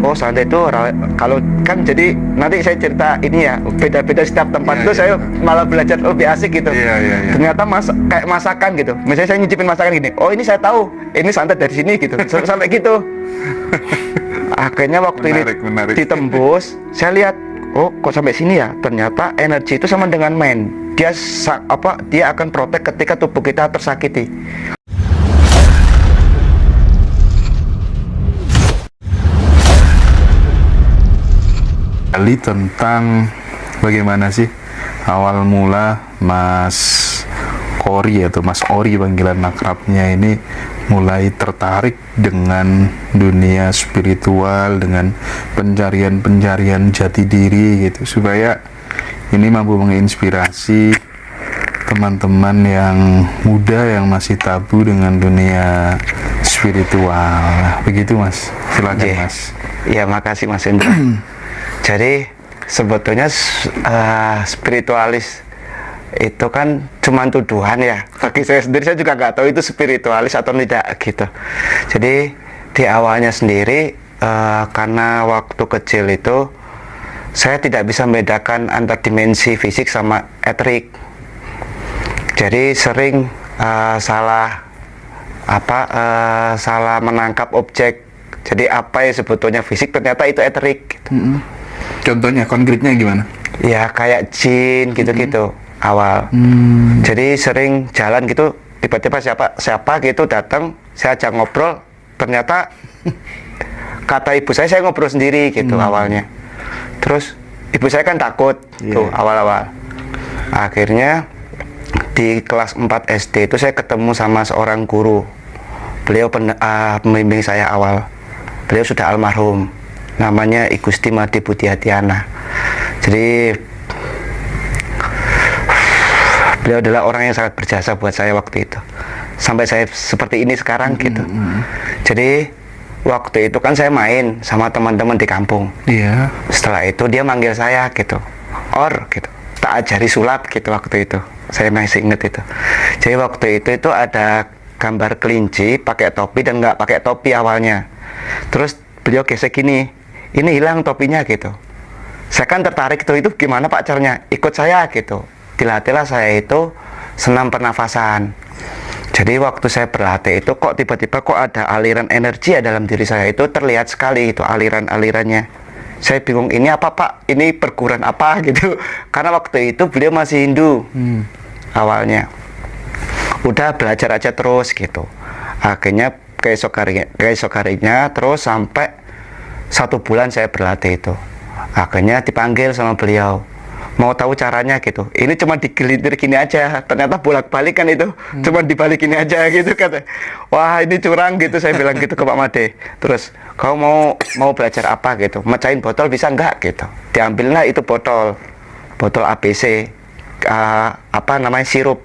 Oh santai itu kalau kan jadi nanti saya cerita ini ya beda-beda setiap tempat tuh saya malah belajar lebih asik gitu. Ternyata kayak masakan gitu. Misalnya saya nyicipin masakan gini, oh ini saya tahu, ini santai dari sini gitu. Sampai gitu. Akhirnya waktu menarik. Ditembus, saya lihat, oh kok sampai sini ya? Ternyata energi itu sama dengan main. Dia akan protek ketika tubuh kita tersakiti. Kali tentang bagaimana sih awal mula Mas Kori atau Mas Ori panggilan akrabnya ini mulai tertarik dengan dunia spiritual, dengan pencarian jati diri gitu, supaya ini mampu menginspirasi teman-teman yang muda yang masih tabu dengan dunia spiritual. Begitu Mas, silakan Mas. Ya makasih Mas Indra. Jadi sebetulnya spiritualis itu kan cuma tuduhan ya. Bagi saya sendiri, saya juga nggak tahu itu spiritualis atau tidak gitu. Jadi di awalnya sendiri karena waktu kecil itu saya tidak bisa membedakan antar dimensi fisik sama eterik. Jadi sering salah menangkap objek. Jadi apa yang sebetulnya fisik ternyata itu eterik gitu. Contohnya konkretnya gimana? Ya kayak jin gitu-gitu awal. Jadi sering jalan gitu, tiba-tiba siapa gitu datang, saya ajak ngobrol, ternyata kata ibu saya ngobrol sendiri gitu awalnya. Terus ibu saya kan takut tuh awal-awal. Akhirnya di kelas 4 SD itu saya ketemu sama seorang guru. Beliau pembimbing saya awal. Beliau sudah almarhum. Namanya I Gusti Made Budiatiana. Jadi beliau adalah orang yang sangat berjasa buat saya waktu itu. Sampai saya seperti ini sekarang gitu. Jadi waktu itu kan saya main sama teman-teman di kampung. Setelah itu dia manggil saya gitu. Or gitu. Tak ajari sulap gitu waktu itu. Saya masih ingat itu. Jadi waktu itu ada gambar kelinci pakai topi dan nggak pakai topi awalnya. Terus beliau gesek gini. Ini hilang topinya gitu. Saya kan tertarik itu gimana Pak caranya? Ikut saya gitu. Dilatihlah saya itu senam pernafasan. Jadi waktu saya berlatih itu kok tiba-tiba kok ada aliran energi ya dalam diri saya, itu terlihat sekali itu aliran-alirannya. Saya bingung ini apa Pak? Ini perguruan apa gitu. Karena waktu itu beliau masih Hindu awalnya. Udah belajar aja terus gitu. Akhirnya keesok harinya terus sampai 1 bulan saya berlatih itu. Akhirnya dipanggil sama beliau, mau tahu caranya gitu. Ini cuma digelintir gini aja, ternyata bolak-balik kan itu. Cuma dibalik gini aja gitu kata. Wah ini curang gitu, saya bilang gitu ke Pak Made. Terus kau mau belajar apa gitu? Mecahin botol bisa enggak gitu? Diambilnya itu botol ABC, sirup.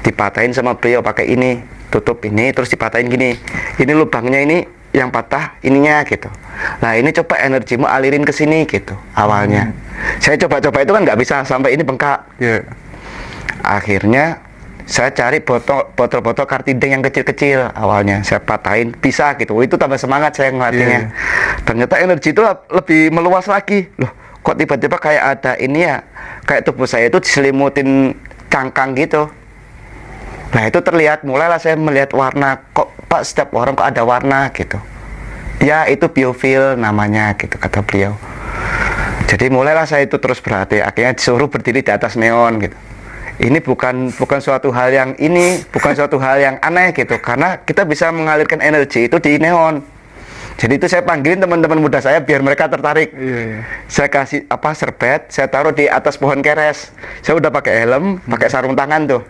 Dipatahin sama beliau pakai ini, tutup ini, terus dipatahin gini. Ini lubangnya ini yang patah ininya gitu. Nah ini coba energimu alirin ke sini gitu awalnya. Saya coba-coba itu kan nggak bisa, sampai ini bengkak. Akhirnya saya cari botol-botol kartideng yang kecil-kecil awalnya. Saya patahin, bisa gitu. Itu tambah semangat saya ngelatihnya. Ternyata energi itu lebih meluas lagi. Loh kok tiba-tiba kayak ada ini ya, kayak tubuh saya itu diselimutin cangkang gitu. Nah itu terlihat, mulailah saya melihat warna. Kok Pak setiap orang kok ada warna gitu. Ya itu biofil namanya gitu kata beliau. Jadi mulailah saya itu terus berlatih. Akhirnya disuruh berdiri di atas neon gitu. Ini bukan suatu hal yang aneh gitu. Karena kita bisa mengalirkan energi itu di neon. Jadi itu saya panggilin teman-teman muda saya biar mereka tertarik. Saya kasih serbet, saya taruh di atas pohon keres. Saya udah pakai helm, pakai sarung tangan tuh.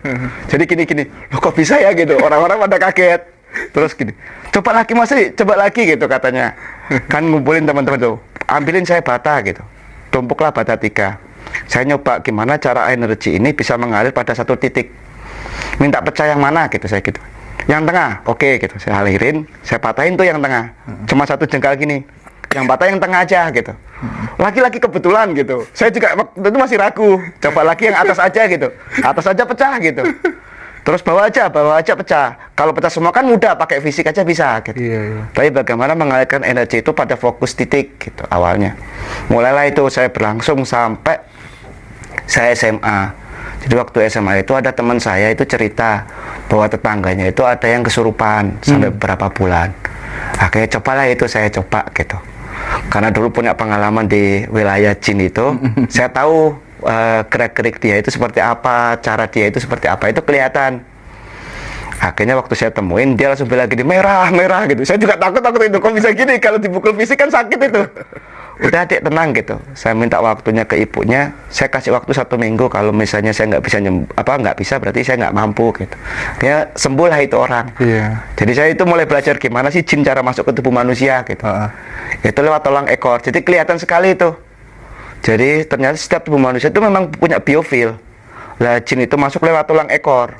Jadi gini, loh kok bisa ya gitu. Orang-orang pada kaget. Terus gini, coba lagi gitu katanya. Kan ngumpulin teman-teman tuh, ambilin saya bata gitu. Tumpuklah bata 3. Saya nyoba gimana cara energi ini bisa mengalir pada satu titik. Minta pecah yang mana gitu saya gitu. Yang tengah, oke gitu. Saya alirin, saya patahin tuh yang tengah. Cuma 1 jengkal gini. Yang patah yang tengah aja gitu. Laki-laki kebetulan gitu. Saya juga waktu itu masih ragu. Coba lagi yang atas aja gitu. Atas aja pecah gitu. Terus bawa aja pecah. Kalau pecah semua kan mudah, pakai fisik aja bisa gitu. Tapi bagaimana mengalirkan energi itu pada fokus titik gitu awalnya. Mulailah itu saya berlangsung sampai saya SMA. Jadi waktu SMA itu ada teman saya itu cerita bahwa tetangganya itu ada yang kesurupan sampai beberapa bulan. Akhirnya cobalah itu, saya coba gitu. Karena dulu punya pengalaman di wilayah jin itu, saya tahu gerak-gerik dia itu seperti apa, cara dia itu seperti apa, itu kelihatan. Akhirnya waktu saya temuin, dia langsung bilang gini, merah gitu. Saya juga takut itu, kok bisa gini, kalau dipukul fisik kan sakit itu. Udah adik tenang gitu. Saya minta waktunya ke ibunya, saya kasih waktu 1 minggu. Kalau misalnya saya nggak bisa nggak bisa, berarti saya nggak mampu gitu. Ya sembuh lah itu orang. Jadi saya itu mulai belajar gimana sih jin cara masuk ke tubuh manusia gitu. Itu lewat tulang ekor. Jadi kelihatan sekali itu. Jadi ternyata setiap tubuh manusia itu memang punya biofil. Lah jin itu masuk lewat tulang ekor.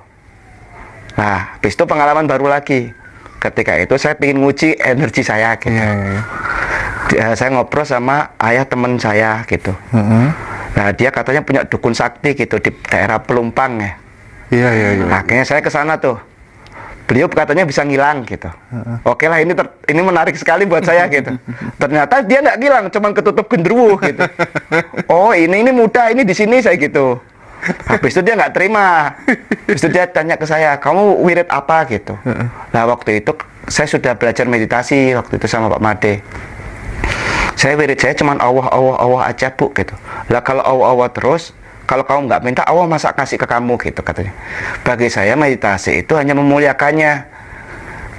Nah, habis itu pengalaman baru lagi. Ketika itu saya ingin nguji energi saya gitu. Saya ngobrol sama ayah teman saya gitu. Nah, dia katanya punya dukun sakti gitu di daerah Pelumpang ya. Akhirnya saya ke sana tuh. Beliau katanya bisa ngilang gitu. Oke lah, ini menarik sekali buat saya gitu. Ternyata dia nggak ngilang, cuman ketutup genderuwo gitu. Oh, ini mudah, ini di sini saya gitu. Habis itu dia nggak terima. Habis itu dia tanya ke saya, kamu wirid apa gitu. Nah, waktu itu saya sudah belajar meditasi waktu itu sama Pak Made. Saya wirid saya cuman Allah aja bu gitu. Lah kalau Allah terus, kalau kamu nggak minta Allah masa kasih ke kamu gitu katanya. Bagi saya meditasi itu hanya memuliakannya.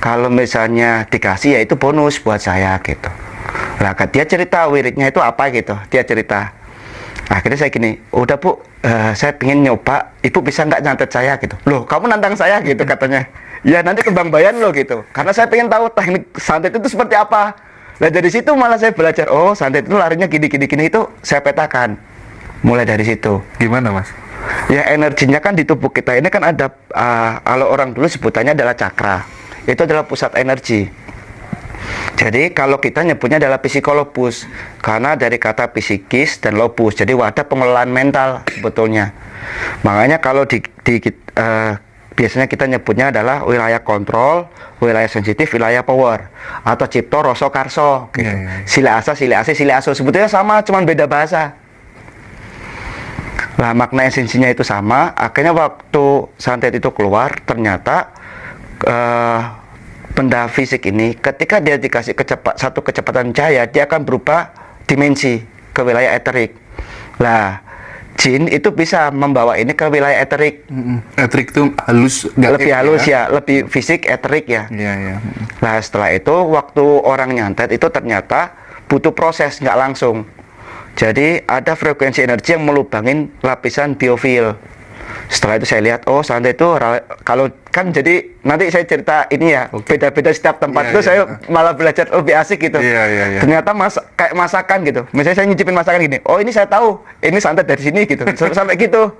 Kalau misalnya dikasih ya itu bonus buat saya gitu. Lah dia cerita wiridnya itu apa gitu. Dia cerita. Akhirnya saya gini, udah bu, saya pengen nyoba, ibu bisa nggak nyantet saya gitu. Loh kamu nantang saya gitu katanya. Ya nanti kembang bayan loh gitu. Karena saya pengen tahu teknik santet itu seperti apa. Nah dari situ malah saya belajar, oh santet itu larinya gini itu saya petakan. Mulai dari situ. Gimana mas? Ya energinya kan di tubuh kita ini kan ada, kalau orang dulu sebutannya adalah cakra. Itu adalah pusat energi. Jadi kalau kita nyebutnya adalah psikolobus, karena dari kata psikis dan lobus, jadi wadah pengelolaan mental sebetulnya. Makanya kalau biasanya kita nyebutnya adalah wilayah kontrol, wilayah sensitif, wilayah power, atau cipto, rasa, karso gitu. Sila asa, sila ase, sila aso, sebetulnya sama, cuman beda bahasa. Lah makna esensinya itu sama. Akhirnya waktu santet itu keluar, ternyata benda fisik ini ketika dia dikasih satu kecepatan cahaya, dia akan berubah dimensi ke wilayah eterik. Lah jin itu bisa membawa ini ke wilayah eterik. Eterik itu halus, lebih halus ya, lebih fisik, eterik ya. Nah setelah itu waktu orang nyantet itu ternyata butuh proses, nggak langsung. Jadi ada frekuensi energi yang melubangin lapisan biofil. Setelah itu saya lihat, oh santet itu kalau kan, jadi nanti saya cerita ini ya, beda-beda setiap tempat itu saya malah belajar lebih asik gitu. Ternyata kayak masakan gitu. Misalnya saya nyicipin masakan gini, oh ini saya tahu, ini santet dari sini gitu. Sampai gitu.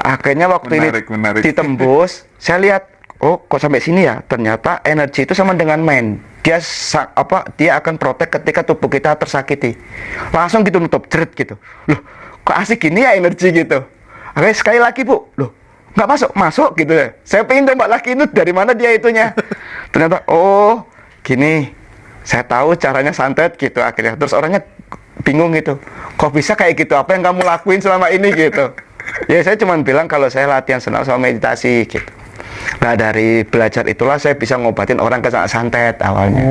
Akhirnya waktu menarik. Ditembus, saya lihat, oh kok sampai sini ya? Ternyata energi itu sama dengan main. Dia akan protek ketika tubuh kita tersakiti. Langsung gitu nutup, jeret gitu. Loh, kok asik gini ya energi gitu. Oke, sekali lagi bu, loh nggak masuk gitu ya. Saya pengen coba lagi itu dari mana dia itunya. Ternyata oh gini, saya tahu caranya santet gitu akhirnya. Terus orangnya bingung gitu, kok bisa kayak gitu, apa yang kamu lakuin selama ini gitu. Ya saya cuma bilang kalau saya latihan senam sama meditasi gitu. Nah dari belajar itulah saya bisa ngobatin orang kena santet awalnya.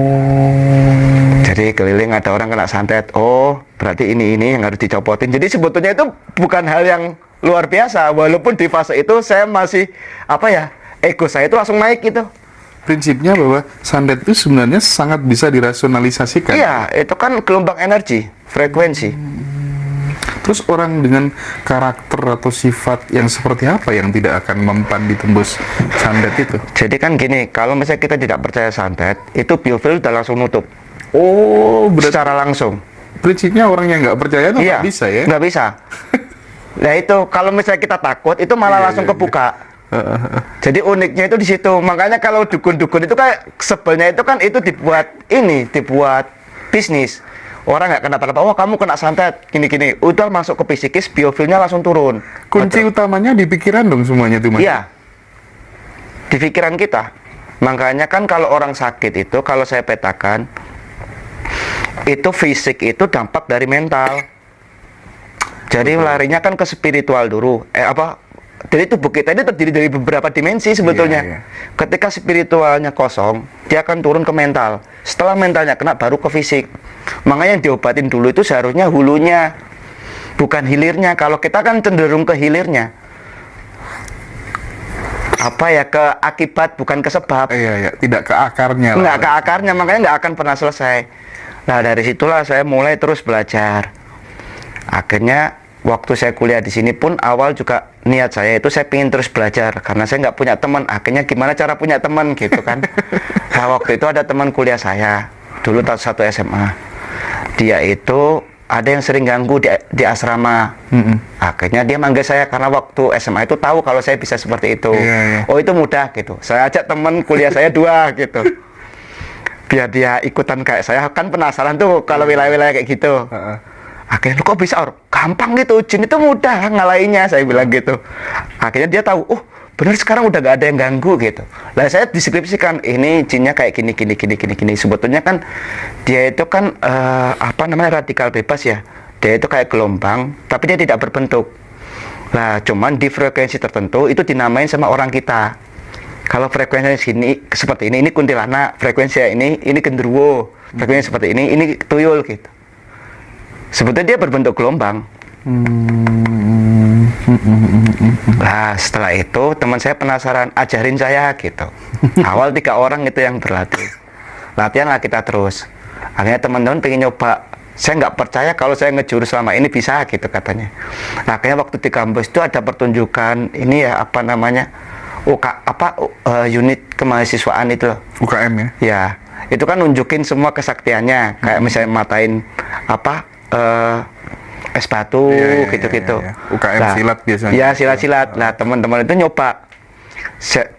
Jadi keliling ada orang kena santet, oh berarti ini yang harus dicopotin. Jadi sebetulnya itu bukan hal yang luar biasa, walaupun di fase itu saya masih ego saya itu langsung naik gitu. Prinsipnya bahwa santet itu sebenarnya sangat bisa dirasionalisasikan. Iya, itu kan gelombang energi, frekuensi. Terus orang dengan karakter atau sifat yang seperti apa yang tidak akan mempan ditembus santet itu? Jadi kan gini, kalau misalnya kita tidak percaya santet, itu biofil udah langsung nutup. Oh, secara langsung. Prinsipnya orang yang nggak percaya itu nggak bisa ya? Nggak bisa. Nah itu kalau misalnya kita takut itu malah langsung kebuka. Jadi uniknya itu di situ. Makanya kalau dukun-dukun itu kayak sebelnya itu kan itu dibuat bisnis. Orang nggak kenapa-napa, oh kamu kena santet gini-gini, udah masuk ke psikis, biofilnya langsung turun. Kunci utamanya di pikiran dong semuanya tuh mas. Iya, di pikiran kita. Makanya kan kalau orang sakit itu, kalau saya petakan, itu fisik itu dampak dari mental. Jadi larinya kan ke spiritual dulu. Jadi tubuh kita ini terdiri dari beberapa dimensi sebetulnya. Ketika spiritualnya kosong, dia akan turun ke mental. Setelah mentalnya kena, baru ke fisik. Makanya yang diobatin dulu itu seharusnya hulunya, bukan hilirnya. Kalau kita kan cenderung ke hilirnya. Ke akibat, bukan ke sebab. Tidak ke akarnya. Nggak ke akarnya, makanya nggak akan pernah selesai. Nah, dari situlah saya mulai terus belajar. Akhirnya waktu saya kuliah di sini pun awal juga niat saya itu saya pengen terus belajar karena saya nggak punya teman. Akhirnya gimana cara punya teman gitu kan? Nah, waktu itu ada teman kuliah saya dulu satu SMA. Dia itu ada yang sering ganggu di asrama. Akhirnya dia manggil saya karena waktu SMA itu tahu kalau saya bisa seperti itu. Oh, itu mudah gitu. Saya ajak teman kuliah saya 2 gitu. Biar dia ikutan kayak saya, kan penasaran tuh kalau wilayah-wilayah kayak gitu. Akhirnya, kok bisa gampang gitu, jin itu mudah ngalahinnya, saya bilang gitu. Akhirnya dia tahu, oh bener sekarang udah gak ada yang ganggu gitu. Lah saya deskripsikan, ini jinnya kayak gini. Sebetulnya kan dia itu kan radikal bebas ya. Dia itu kayak gelombang, tapi dia tidak berbentuk. Lah cuman di frekuensi tertentu itu dinamain sama orang kita. Kalau frekuensinya sini seperti ini kuntilanak, frekuensi ini genderuwo, frekuensi seperti ini tuyul gitu. Sebetulnya dia berbentuk gelombang. Nah, setelah itu teman saya penasaran, ajarin saya gitu. Awal 3 orang itu yang berlatih. Latihan lah kita terus. Akhirnya teman-teman pengen nyoba. Saya nggak percaya kalau saya ngejurus selama ini bisa gitu katanya. Nah, akhirnya waktu di kampus itu ada pertunjukan ini ya unit kemahasiswaan itu loh. UKM ya? Ya, itu kan nunjukin semua kesaktiannya. Kayak misalnya matain es batu gitu-gitu. UKM silat biasanya. Ya, silat-silat. Nah, teman-teman itu nyoba.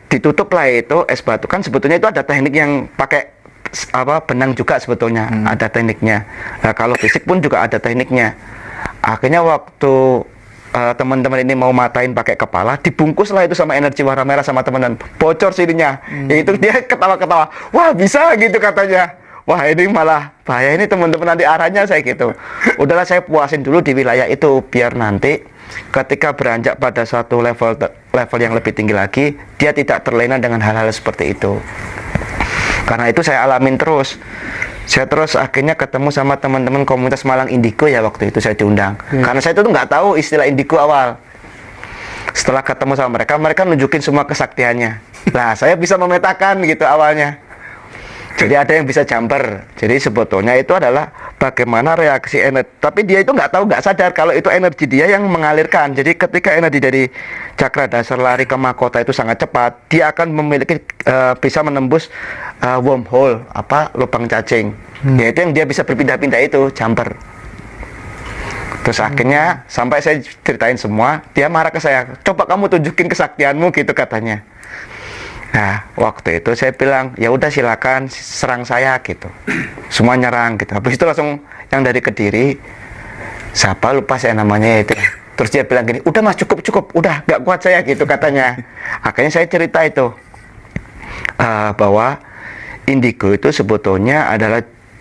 Ditutup lah itu es batu, kan sebetulnya itu ada teknik yang pakai benang juga sebetulnya. Ada tekniknya. Nah, kalau fisik pun juga ada tekniknya. Akhirnya waktu teman-teman ini mau matain pakai kepala, dibungkus lah itu sama energi warna merah sama teman-teman. Bocor sininya. Itu dia ketawa-ketawa. Wah, bisa gitu katanya. Wah, ini malah bahaya ini teman-teman, nanti arahnya saya gitu. Udahlah saya puasin dulu di wilayah itu biar nanti ketika beranjak pada suatu level yang lebih tinggi lagi, dia tidak terlena dengan hal-hal seperti itu. Karena itu saya alamin terus. Saya terus akhirnya ketemu sama teman-teman komunitas Malang Indigo ya, waktu itu saya diundang. Karena saya itu tuh nggak tahu istilah Indigo awal. Setelah ketemu sama mereka nunjukin semua kesaktiannya. Nah, saya bisa memetakan gitu awalnya. Jadi ada yang bisa jumper. Jadi sebetulnya itu adalah bagaimana reaksi energi. Tapi dia itu nggak sadar kalau itu energi dia yang mengalirkan. Jadi ketika energi dari cakra dasar lari ke mahkota itu sangat cepat, dia akan memiliki bisa menembus wormhole, lubang cacing. Yaitu yang dia bisa berpindah-pindah itu, jumper. Terus akhirnya sampai saya ceritain semua, dia marah ke saya. Coba kamu tunjukin kesaktianmu gitu katanya. Nah, waktu itu saya bilang, ya udah silakan serang saya gitu. Semua nyerang gitu. Habis itu langsung yang dari Kediri, siapa lupa saya namanya itu. Terus dia bilang gini, udah mas cukup, udah gak kuat saya gitu katanya. Akhirnya saya cerita itu bahwa indigo itu sebetulnya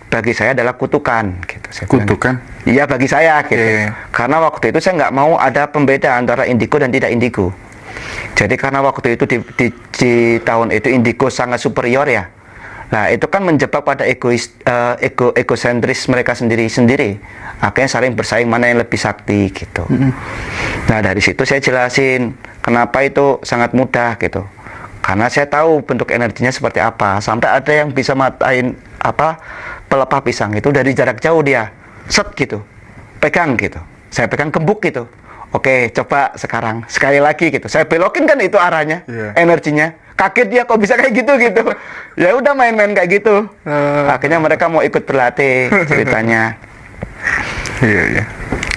bagi saya adalah kutukan gitu. Kutukan? Iya, bagi saya gitu. Karena waktu itu saya nggak mau ada pembeda antara indigo dan tidak indigo. Jadi karena waktu itu di tahun itu indigo sangat superior ya. Nah, itu kan menjebak pada egosentris mereka sendiri. Akhirnya saling bersaing mana yang lebih sakti gitu. Nah, dari situ saya jelasin kenapa itu sangat mudah gitu. Karena saya tahu bentuk energinya seperti apa. Sampai ada yang bisa matain pelepah pisang itu dari jarak jauh dia. Set gitu. Pegang gitu. Saya pegang gembuk gitu. Oke, coba sekarang sekali lagi gitu. Saya belokin kan itu arahnya, energinya. Kaget dia kok bisa kayak gitu. Ya udah main-main kayak gitu. Akhirnya mereka mau ikut berlatih ceritanya.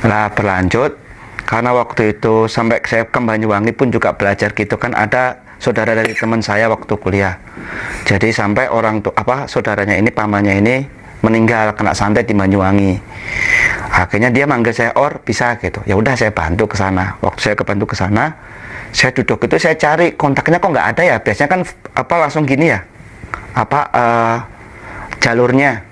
Lah berlanjut karena waktu itu sampai saya ke Banyuwangi pun juga belajar gitu kan, ada saudara dari teman saya waktu kuliah. Jadi sampai saudaranya ini, pamannya ini meninggal kena santet di Banyuwangi. Akhirnya dia manggil saya, bisa gitu. Ya udah saya bantu ke sana. Waktu saya bantu ke sana, Saya duduk itu saya cari kontaknya kok nggak ada ya. Biasanya kan apa langsung gini ya, apa jalurnya.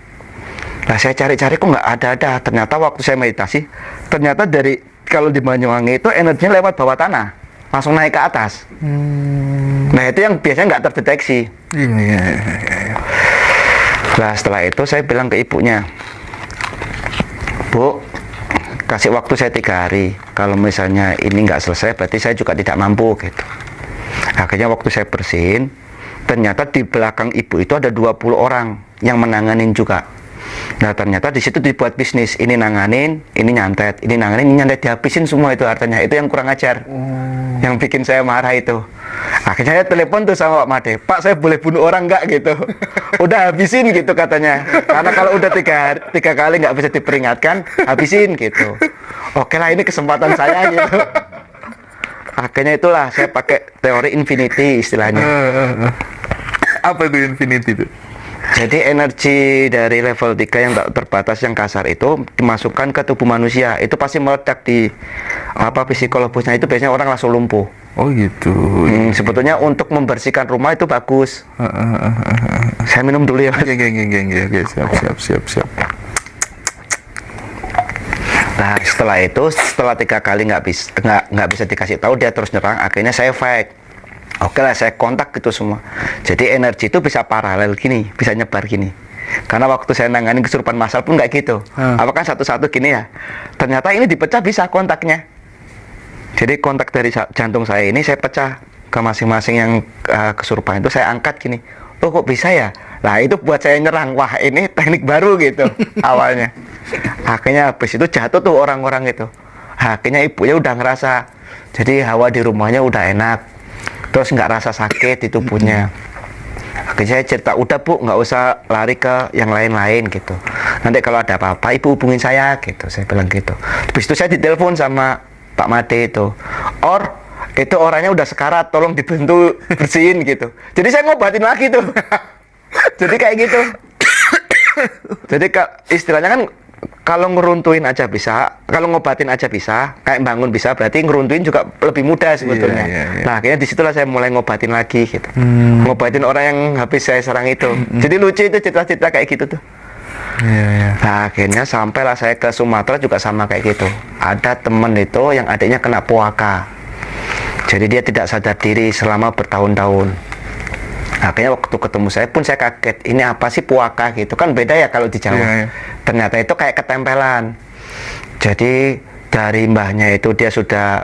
Nah saya cari-cari kok nggak ada. Ternyata waktu saya meditasi, ternyata dari kalau di Banyuwangi itu energinya lewat bawah tanah, langsung naik ke atas. Nah itu yang biasanya nggak terdeteksi. Iya. Nah setelah itu saya bilang ke ibunya, Bu, kasih waktu saya 3 hari. Kalau misalnya ini nggak selesai, berarti saya juga tidak mampu gitu. Akhirnya waktu saya bersihin, ternyata di belakang ibu itu ada 20 orang yang menanganin juga. Nah ternyata di situ dibuat bisnis, ini nanganin, ini nyantet, ini nanganin, ini nyantet, dihabisin semua itu artinya. Itu yang kurang ajar, yang bikin saya marah itu. Akhirnya saya telepon tuh sama Pak Made, Pak saya boleh bunuh orang nggak gitu? Udah habisin gitu katanya. Karena kalau udah 3 kali nggak bisa diperingatkan, habisin gitu. Oke lah ini kesempatan saya gitu. Akhirnya itulah saya pakai teori infinity istilahnya. Apa itu infinity itu? Jadi energi dari level 3 yang tak terbatas yang kasar itu dimasukkan ke tubuh manusia, itu pasti meledak di apa psikologusnya, itu biasanya orang langsung lumpuh. Oh gitu. Sebetulnya untuk membersihkan rumah itu bagus. Saya minum dulu ya. Oke, siap. Nah setelah itu, setelah 3 kali nggak bisa dikasih tahu, dia terus nyerang. Akhirnya saya fight. Oke lah, saya kontak gitu semua. Jadi energi itu bisa paralel gini, bisa nyebar gini. Karena waktu saya nanganin kesurupan massal pun nggak gitu. Apakah satu-satu gini ya? Ternyata ini dipecah bisa kontaknya. Jadi kontak dari jantung saya ini saya pecah ke masing-masing yang kesurupan itu, saya angkat gini. Oh kok bisa ya? Nah itu buat saya nyerang. Wah ini teknik baru gitu awalnya. Akhirnya habis itu jatuh tuh orang-orang itu. Akhirnya ibunya udah ngerasa. Jadi hawa di rumahnya udah enak. Terus nggak rasa sakit di tubuhnya. Akhirnya saya cerita, udah Bu, nggak usah lari ke yang lain-lain gitu. Nanti kalau ada apa-apa, Ibu hubungin saya gitu. Saya bilang gitu. Habis itu saya ditelepon sama Pak Made itu. Itu orangnya udah sekarat, tolong dibantu bersihin gitu. Jadi saya ngobatin lagi tuh. Jadi kayak gitu. Jadi istilahnya kan kalau ngeruntuhin aja bisa, kalau ngobatin aja bisa, kayak bangun bisa, berarti ngeruntuhin juga lebih mudah sebetulnya. Iya. Nah akhirnya disitulah saya mulai ngobatin lagi gitu. Ngobatin orang yang habis saya serang itu. Jadi lucu itu cerita-cerita kayak gitu tuh. Iya. Nah akhirnya sampailah saya ke Sumatera juga sama kayak gitu. Ada temen itu yang adiknya kena puaka. Jadi dia tidak sadar diri selama bertahun-tahun. Akhirnya waktu ketemu saya pun saya kaget, ini apa sih puaka gitu, kan beda ya kalau di Jawa. Iya. Ternyata itu kayak ketempelan. Jadi dari mbahnya itu dia sudah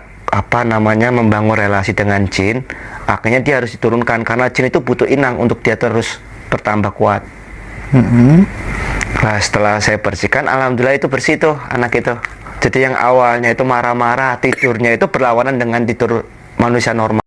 membangun relasi dengan jin. Akhirnya dia harus diturunkan karena jin itu butuh inang untuk dia terus bertambah kuat. Nah setelah saya bersihkan, alhamdulillah itu bersih tuh anak itu. Jadi yang awalnya itu marah-marah, tidurnya itu berlawanan dengan tidur manusia normal.